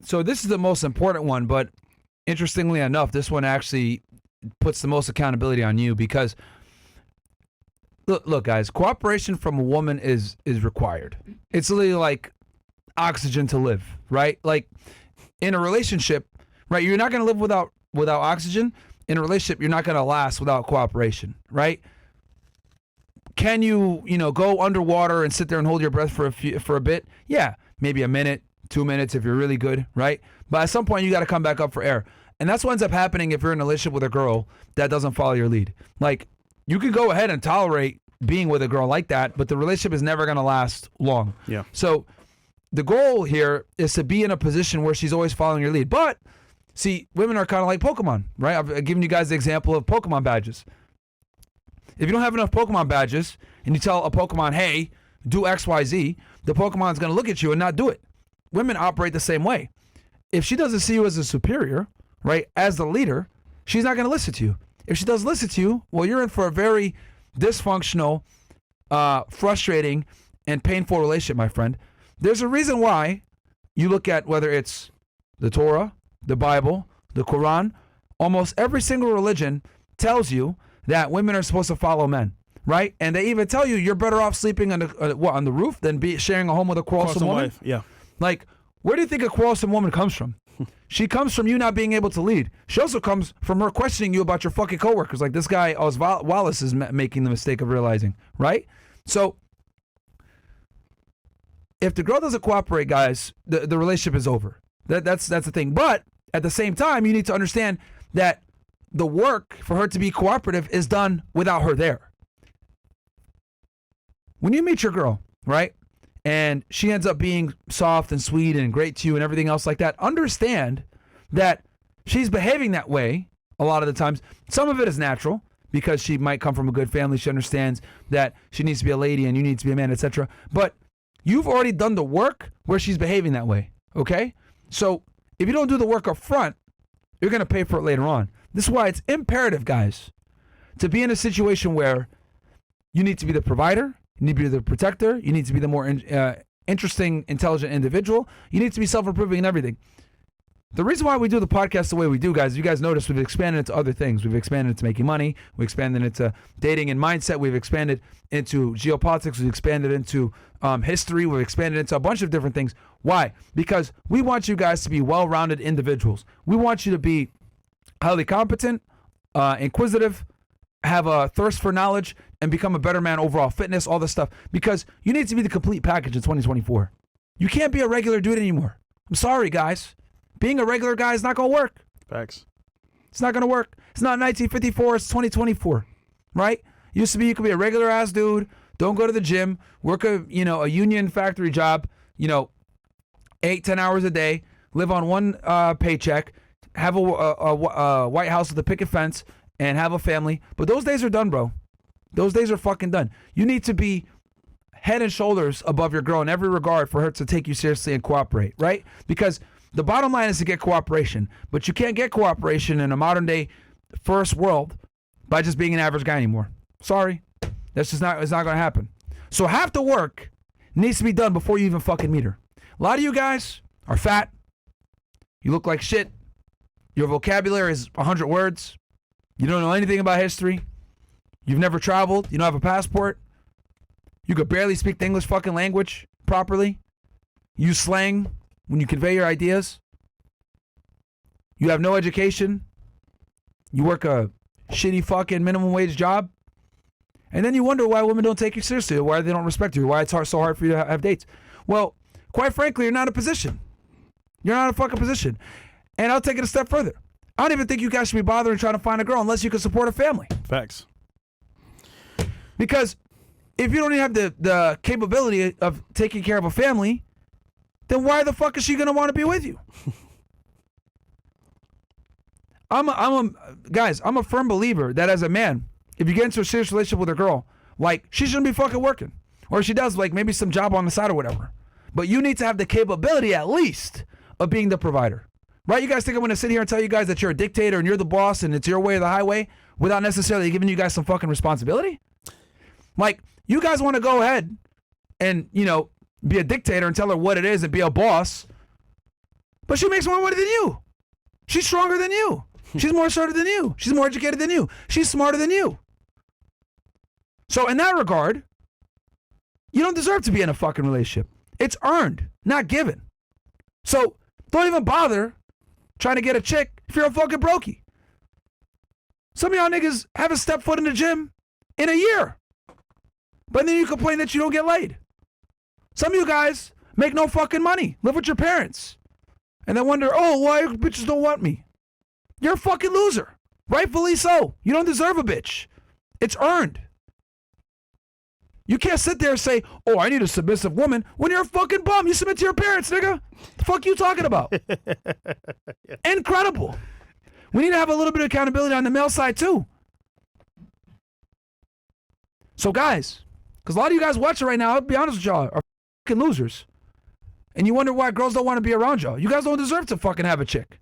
So this is the most important one, but interestingly enough, this one actually puts the most accountability on you because look, guys, cooperation from a woman is required. It's literally like oxygen to live, right? Like in a relationship, right? You're not going to live without oxygen. In a relationship, you're not going to last without cooperation, right? Can you go underwater and sit there and hold your breath for a bit? Yeah, maybe a minute, 2 minutes if you're really good, right? But at some point, you got to come back up for air. And that's what ends up happening if you're in a relationship with a girl that doesn't follow your lead. Like, you can go ahead and tolerate being with a girl like that, but the relationship is never going to last long. Yeah. So the goal here is to be in a position where she's always following your lead. But, see, women are kind of like Pokemon, right? I've given you guys the example of Pokemon badges. If you don't have enough Pokemon badges and you tell a Pokemon, hey, do X, Y, Z, the Pokemon's going to look at you and not do it. Women operate the same way. If she doesn't see you as a superior, right, as the leader, she's not going to listen to you. If she does listen to you, well, you're in for a very dysfunctional, frustrating, and painful relationship, my friend. There's a reason why you look at whether it's the Torah, the Bible, the Quran, almost every single religion tells you that women are supposed to follow men, right? And they even tell you you're better off sleeping on the roof than sharing a home with a quarrelsome woman. Wife. Yeah. Like, where do you think a quarrelsome woman comes from? She comes from you not being able to lead. She also comes from her questioning you about your fucking coworkers. Like this guy, Wallace, is making the mistake of realizing, right? So, if the girl doesn't cooperate, guys, the relationship is over. That's the thing. But at the same time, you need to understand that the work for her to be cooperative is done without her there. When you meet your girl, right, and she ends up being soft and sweet and great to you and everything else like that, understand that she's behaving that way a lot of the times. Some of it is natural because she might come from a good family. She understands that she needs to be a lady and you need to be a man, etc. But you've already done the work where she's behaving that way, okay? So if you don't do the work up front, you're going to pay for it later on. This is why it's imperative, guys, to be in a situation where you need to be the provider, you need to be the protector, you need to be the more interesting, intelligent individual, you need to be self-improving in everything. The reason why we do the podcast the way we do, guys, you guys notice we've expanded into other things. We've expanded into making money. We've expanded into dating and mindset. We've expanded into geopolitics. We've expanded into history. We've expanded into a bunch of different things. Why? Because we want you guys to be well-rounded individuals. We want you to be highly competent, inquisitive, have a thirst for knowledge, and become a better man overall, fitness, all this stuff. Because you need to be the complete package in 2024. You can't be a regular dude anymore. I'm sorry, guys. Being a regular guy is not going to work. Facts. It's not going to work. It's not 1954. It's 2024, right? Used to be you could be a regular ass dude, don't go to the gym, work a union factory job, 8-10 hours a day, live on one paycheck, have a White House with a picket fence, and have a family. But those days are done, bro. Those days are fucking done. You need to be head and shoulders above your girl in every regard for her to take you seriously and cooperate, right? Because the bottom line is to get cooperation, but you can't get cooperation in a modern day first world by just being an average guy anymore. Sorry. That's just not, it's not going to happen. So half the work needs to be done before you even fucking meet her. A lot of you guys are fat. You look like shit. Your vocabulary is 100 words. You don't know anything about history. You've never traveled. You don't have a passport. You could barely speak the English fucking language properly. You use slang when you convey your ideas. You have no education. You work a shitty fucking minimum wage job. And then you wonder why women don't take you seriously, or why they don't respect you, or why it's so hard for you to have dates. Well, quite frankly, you're not in a position. You're not in a fucking position. And I'll take it a step further. I don't even think you guys should be bothering trying to find a girl unless you can support a family. Facts. Because if you don't even have the capability of taking care of a family, then why the fuck is she going to want to be with you? I'm a firm believer that as a man, if you get into a serious relationship with a girl, like, she shouldn't be fucking working. Or she does, like, maybe some job on the side or whatever. But you need to have the capability, at least, of being the provider. Right? You guys think I'm going to sit here and tell you guys that you're a dictator and you're the boss and it's your way or the highway without necessarily giving you guys some fucking responsibility? Like, you guys want to go ahead and, be a dictator and tell her what it is and be a boss. But she makes more money than you. She's stronger than you. She's more assertive than you. She's more educated than you. She's smarter than you. So in that regard, you don't deserve to be in a fucking relationship. It's earned, not given. So don't even bother trying to get a chick if you're a fucking brokey. Some of y'all niggas haven't stepped foot in the gym in a year. But then you complain that you don't get laid. Some of you guys make no fucking money, live with your parents, and then wonder, oh, why bitches don't want me? You're a fucking loser. Rightfully so. You don't deserve a bitch. It's earned. You can't sit there and say, oh, I need a submissive woman when you're a fucking bum. You submit to your parents, nigga. The fuck you talking about? Yeah. Incredible. We need to have a little bit of accountability on the male side too. So guys, because a lot of you guys watching right now, I'll be honest with y'all, are fucking losers. And you wonder why girls don't want to be around y'all. You guys don't deserve to fucking have a chick.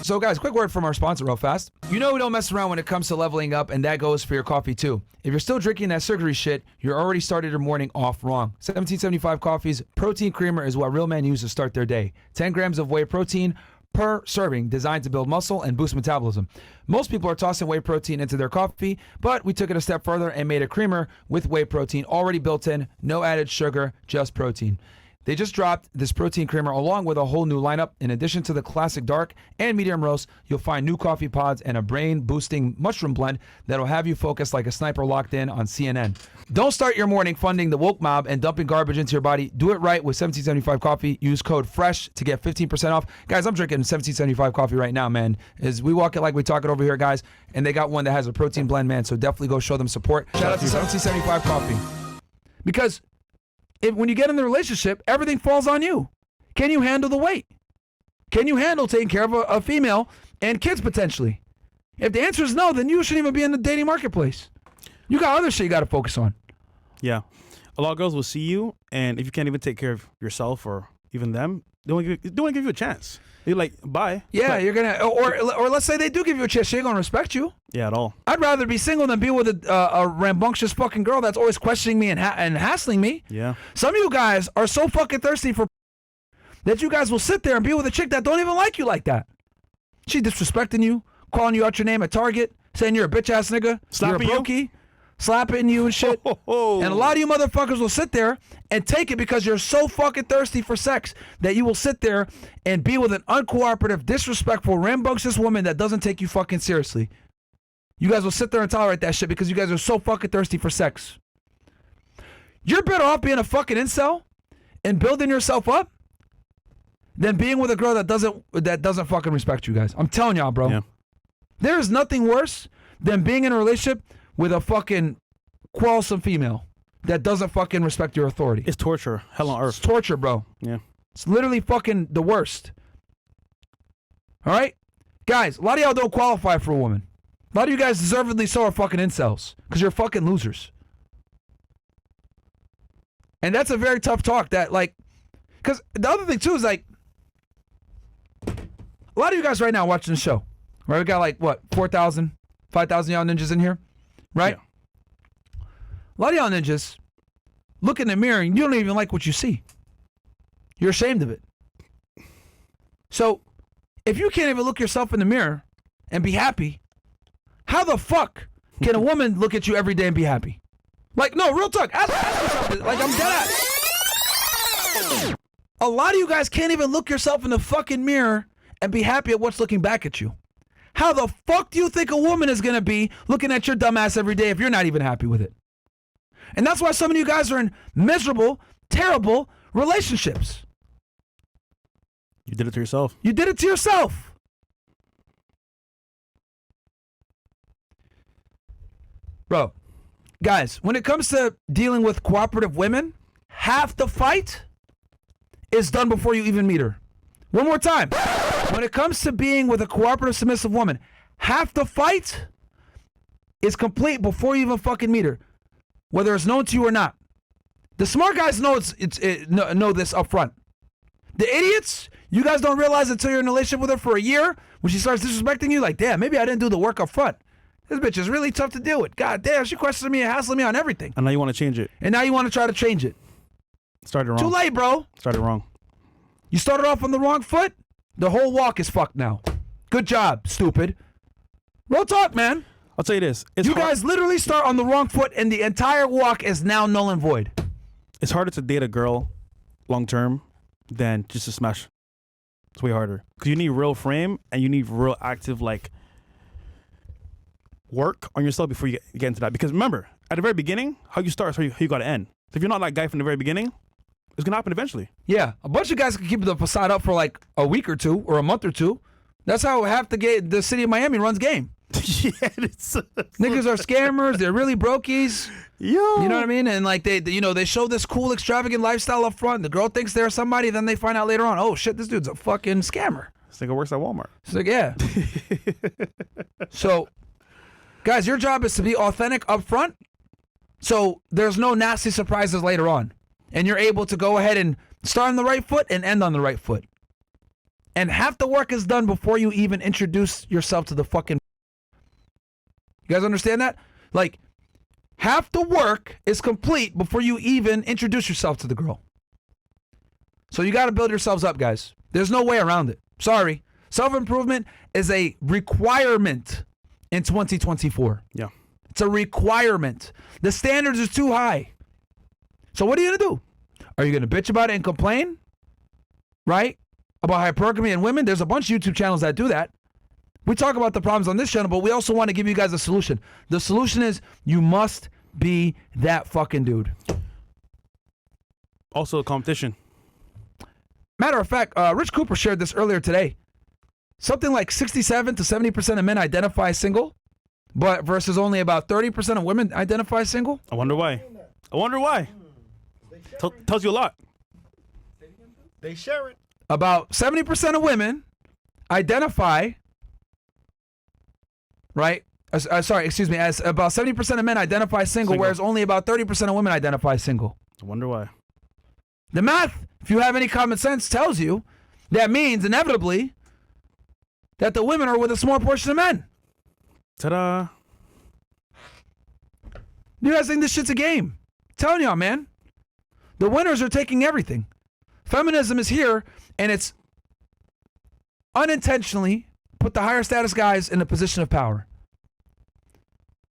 So guys, quick word from our sponsor real fast. You know we don't mess around when it comes to leveling up, and that goes for your coffee too. If you're still drinking that sugary shit, you're already started your morning off wrong. 1775 Coffee's protein creamer is what real men use to start their day. 10 grams of whey protein per serving, designed to build muscle and boost metabolism. Most people are tossing whey protein into their coffee, but we took it a step further and made a creamer with whey protein already built in, no added sugar, just protein. They just dropped this protein creamer along with a whole new lineup. In addition to the classic dark and medium roast, you'll find new coffee pods and a brain-boosting mushroom blend that'll have you focused like a sniper locked in on CNN. Don't start your morning funding the woke mob and dumping garbage into your body. Do it right with 1775 Coffee. Use code FRESH to get 15% off. Guys, I'm drinking 1775 Coffee right now, man. As we walk it like we talk it over here, guys. And they got one that has a protein blend, man. So definitely go show them support. Shout out to 1775 Coffee. Because when you get in the relationship, everything falls on you. Can you handle the weight? Can you handle taking care of a female and kids potentially? If the answer is no, then you shouldn't even be in the dating marketplace. You got other shit you got to focus on. Yeah. A lot of girls will see you, and if you can't even take care of yourself or even them, they don't give you a chance. You're like, bye. Yeah, but, you're going to, or let's say they do give you a chance, she ain't going to respect you. Yeah, at all. I'd rather be single than be with a rambunctious fucking girl that's always questioning me and hassling me. Yeah. Some of you guys are so fucking thirsty for that you guys will sit there and be with a chick that don't even like you like that. She disrespecting you, calling you out your name at Target, saying you're a bitch ass nigga, slapping you're a brokey, slapping you and shit. And a lot of you motherfuckers will sit there and take it because you're so fucking thirsty for sex that you will sit there and be with an uncooperative, disrespectful, rambunctious woman that doesn't take you fucking seriously. You guys will sit there and tolerate that shit because you guys are so fucking thirsty for sex. You're better off being a fucking incel and building yourself up than being with a girl that doesn't fucking respect you guys. I'm telling y'all, bro. Yeah. There is nothing worse than being in a relationship with a fucking quarrelsome female that doesn't fucking respect your authority. It's torture. Hell on earth. It's torture, bro. Yeah. It's literally fucking the worst. All right? Guys, a lot of y'all don't qualify for a woman. A lot of you guys deservedly so are fucking incels because you're fucking losers. And that's a very tough talk that, like, because the other thing too is, like, a lot of you guys right now watching the show, right? We got like, what, 4,000, 5,000 y'all ninjas in here, right? Yeah. A lot of y'all ninjas look in the mirror and you don't even like what you see. You're ashamed of it. So if you can't even look yourself in the mirror and be happy, how the fuck can a woman look at you every day and be happy? Like, no, real talk. Ask me something. Like, I'm dead ass. A lot of you guys can't even look yourself in the fucking mirror and be happy at what's looking back at you. How the fuck do you think a woman is going to be looking at your dumb ass every day if you're not even happy with it? And that's why some of you guys are in miserable, terrible relationships. You did it to yourself. You did it to yourself. Bro, guys, when it comes to dealing with cooperative women, half the fight is done before you even meet her. One more time. When it comes to being with a cooperative, submissive woman, half the fight is complete before you even fucking meet her, whether it's known to you or not. The smart guys know know this up front. The idiots, you guys don't realize until you're in a relationship with her for a year, when she starts disrespecting you, like, damn, maybe I didn't do the work up front. This bitch is really tough to deal with. God damn, she questions me and hassling me on everything. And now you want to change it. And now you want to try to change it. Started wrong. Too late, bro. Started wrong. You started off on the wrong foot, the whole walk is fucked now. Good job, stupid. Real talk, man. I'll tell you this. You guys literally start on the wrong foot and the entire walk is now null and void. It's harder to date a girl long term than just to smash. It's way harder. Because you need real frame and you need real active, like, work on yourself before you get into that. Because remember, at the very beginning, how you start is how you got to end. So if you're not that guy from the very beginning, it's going to happen eventually. Yeah, a bunch of guys can keep the facade up for like a week or two or a month or two. That's how half the city of Miami runs game. Yeah, Niggas are scammers. They're really brokies. Yo. You know what I mean? And like they show this cool, extravagant lifestyle up front. The girl thinks they're somebody, then they find out later on, oh shit, this dude's a fucking scammer. This nigga works at Walmart. It's like, yeah. So, guys, your job is to be authentic up front, so there's no nasty surprises later on. And you're able to go ahead and start on the right foot and end on the right foot. And half the work is done before you even introduce yourself to the fucking... You guys understand that? Like, half the work is complete before you even introduce yourself to the girl. So you got to build yourselves up, guys. There's no way around it. Sorry. Self-improvement is a requirement in 2024. Yeah. It's a requirement. The standards are too high. So what are you going to do? Are you going to bitch about it and complain? Right? About hypergamy in women? There's a bunch of YouTube channels that do that. We talk about the problems on this channel, but we also want to give you guys a solution. The solution is you must be that fucking dude. Also, competition. Matter of fact, Rich Cooper shared this earlier today. Something like 67 to 70% of men identify single, but versus only about 30% of women identify single. I wonder why. Tells you a lot. They share it. About 70% of women identify, right? As about 70% of men identify single, whereas only about 30% of women identify single. I wonder why. The math, if you have any common sense, tells you that means inevitably that the women are with a small portion of men. Ta-da. You guys think this shit's a game? I'm telling y'all, man. The winners are taking everything. Feminism is here, and it's unintentionally put the higher status guys in a position of power.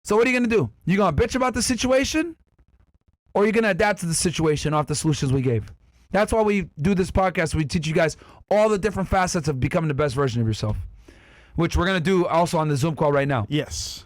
So what are you going to do? You going to bitch about the situation? Or are you going to adapt to the situation off the solutions we gave? That's why we do this podcast. We teach you guys all the different facets of becoming the best version of yourself, which we're going to do also on the Zoom call right now. Yes.